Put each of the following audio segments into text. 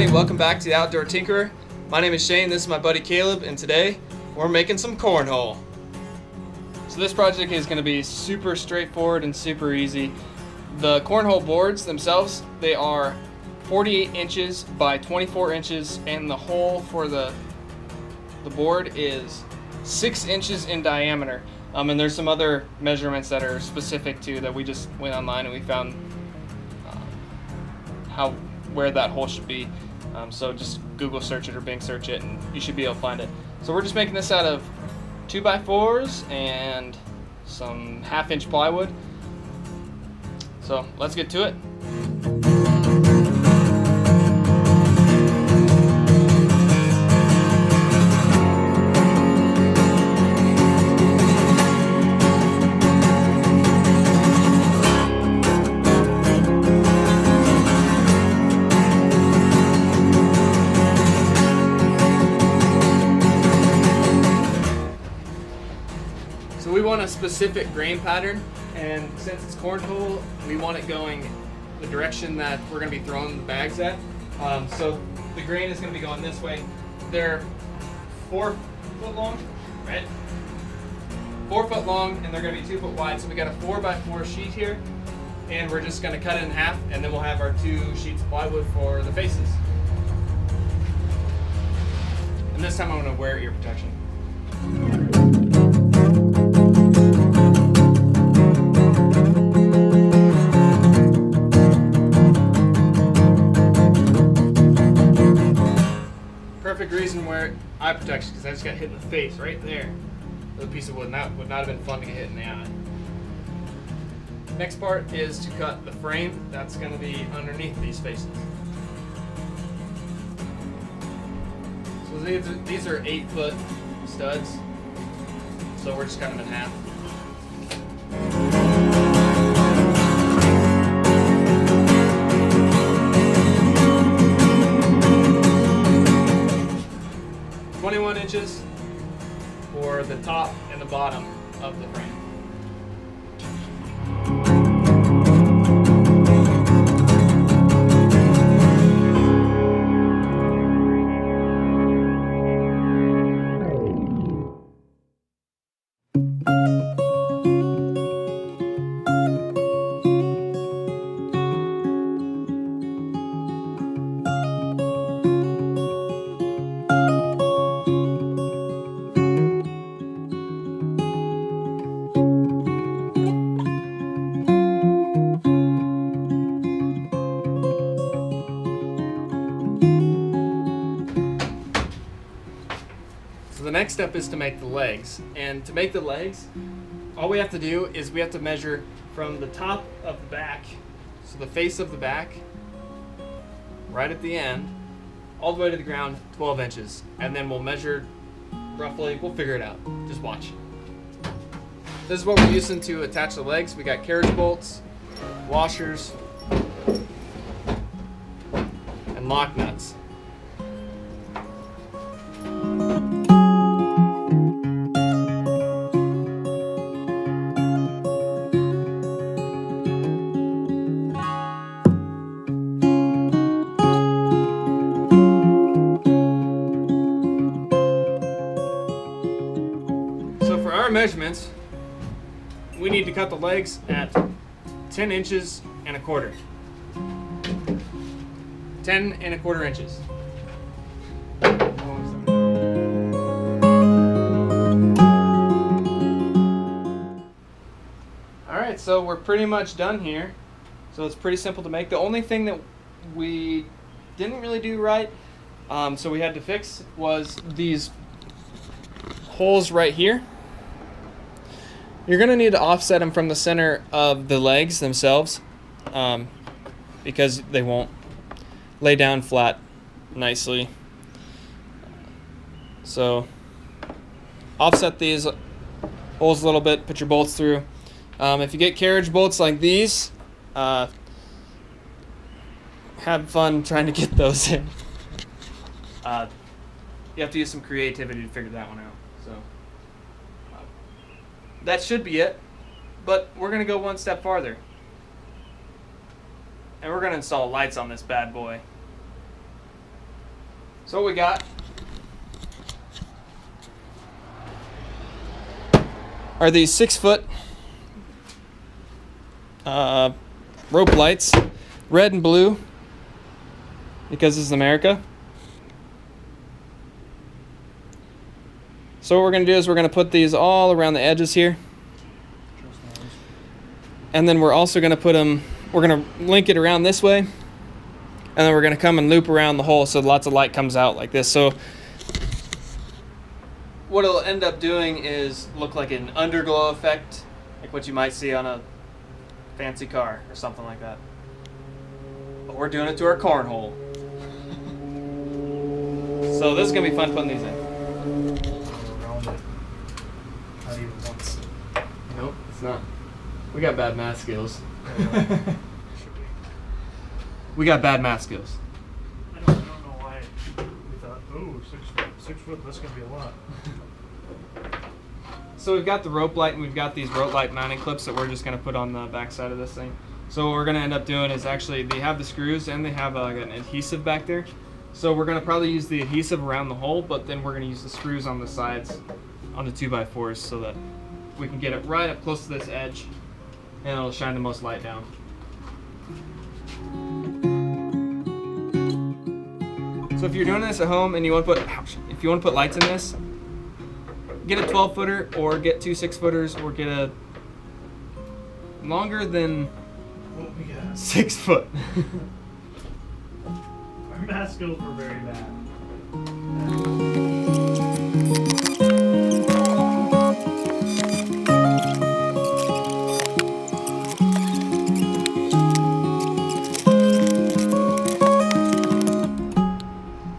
everybody, welcome back to the Outdoor Tinkerer. My name is Shane, this is my buddy Caleb, and today we're making some cornhole. So this project is going to be super straightforward and super easy. The cornhole boards themselves, they are 48 inches by 24 inches, and the hole for the board is 6 inches in diameter. And there's some other measurements that are specific to that we just went online and we found where that hole should be. So just Google search it or Bing search it and you should be able to find it. So we're just making this out of 2x4s and some 1/2 inch plywood. So let's get to it. So we want a specific grain pattern, and since it's cornhole, we want it going the direction that we're going to be throwing the bags at. So the grain is going to be going this way. They're 4 foot long, right? 4 foot long, and they're going to be 2 foot wide. So we got a 4x4 sheet here, and we're just going to cut it in half, and then we'll have our 2 sheets of plywood for the faces. And this time I'm going to wear ear protection. Perfect reason to wear eye protection because I just got hit in the face right there with a piece of wood, and that would not have been fun to get hit in the eye. Next part is to cut the frame that's going to be underneath these faces. So these are 8-foot studs, so we're just cutting them in half. Inches for the top and the bottom of the frame. The next step is to make the legs, and to make the legs, all we have to do is we have to measure from the top of the back, so the face of the back, right at the end, all the way to the ground, 12 inches, and then we'll measure roughly, we'll figure it out, just watch. This is what we're using to attach the legs. We got carriage bolts, washers, and lock nuts. Measurements, we need to cut the legs at 10 inches and a quarter. 10 and a quarter inches. Alright, so we're pretty much done here. So it's pretty simple to make. The only thing that we didn't really do right, so we had to fix, was these holes right here. You're going to need to offset them from the center of the legs themselves because they won't lay down flat nicely. So offset these holes a little bit, put your bolts through. If you get carriage bolts like these, have fun trying to get those in. You have to use some creativity to figure that one out. So that should be it, but we're going to go one step farther. And we're going to install lights on this bad boy. So what we got are these 6-foot rope lights, red and blue, because this is America. So what we're going to do is we're going to put these all around the edges here. And then we're also going to put them, we're going to link it around this way. And then we're going to come and loop around the hole so lots of light comes out like this. So what it'll end up doing is look like an underglow effect, like what you might see on a fancy car or something like that. But we're doing it to our cornhole. So this is going to be fun putting these in. Not even once. Nope, it's not. We got bad math skills. We got bad math skills. I don't know why we thought, oh, 6 foot, that's going to be a lot. So we've got the rope light and we've got these rope light mounting clips that we're just going to put on the back side of this thing. So what we're going to end up doing is actually they have the screws and they have like an adhesive back there. So we're going to probably use the adhesive around the hole, but then we're going to use the screws on the sides on the 2x4s so that we can get it right up close to this edge and it'll shine the most light down. So if you're doing this at home and you want to put lights in this, get a 12-footer or get 2 6-footers or get a longer than 6 foot. Our math skills were very bad.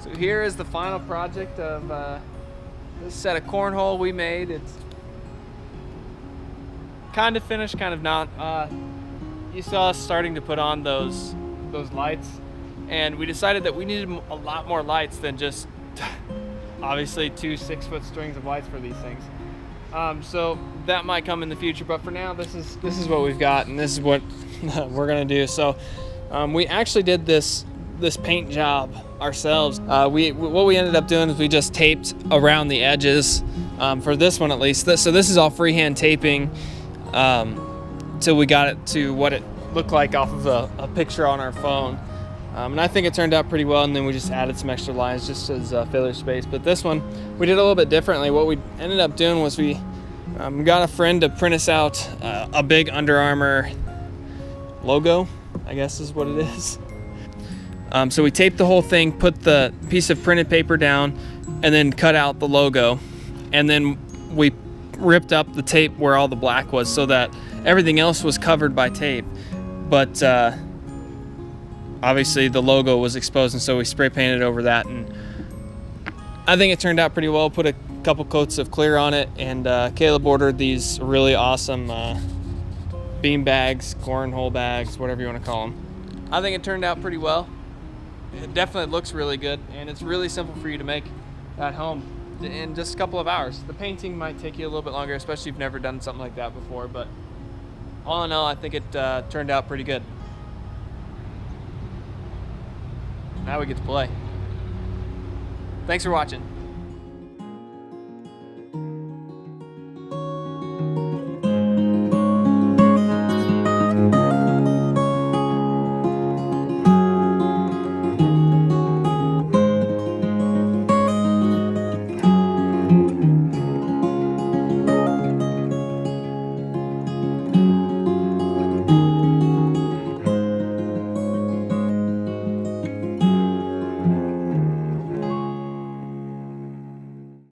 So here is the final project of this set of cornhole we made. It's kind of finished, kind of not. You saw us starting to put on those lights, and we decided that we needed a lot more lights than just obviously 2 6-foot strings of lights for these things. So that might come in the future, but for now this is what we've got, and this is what we're gonna do. So we actually did this paint job ourselves. What we ended up doing is we just taped around the edges for this one at least. So this is all freehand taping till we got it to what it looked like off of a picture on our phone. And I think it turned out pretty well, and then we just added some extra lines just as filler space. But this one, we did a little bit differently. What we ended up doing was we got a friend to print us out a big Under Armour logo, I guess is what it is. So we taped the whole thing, put the piece of printed paper down, and then cut out the logo. And then we ripped up the tape where all the black was so that everything else was covered by tape. But obviously the logo was exposed, and so we spray painted over that. And I think it turned out pretty well. Put a couple coats of clear on it, and Caleb ordered these really awesome bean bags, cornhole bags, whatever you want to call them. I think it turned out pretty well. It definitely looks really good, and it's really simple for you to make at home in just a couple of hours. The painting might take you a little bit longer, especially if you've never done something like that before, but all in all, I think it turned out pretty good. Now we get to play. Thanks for watching.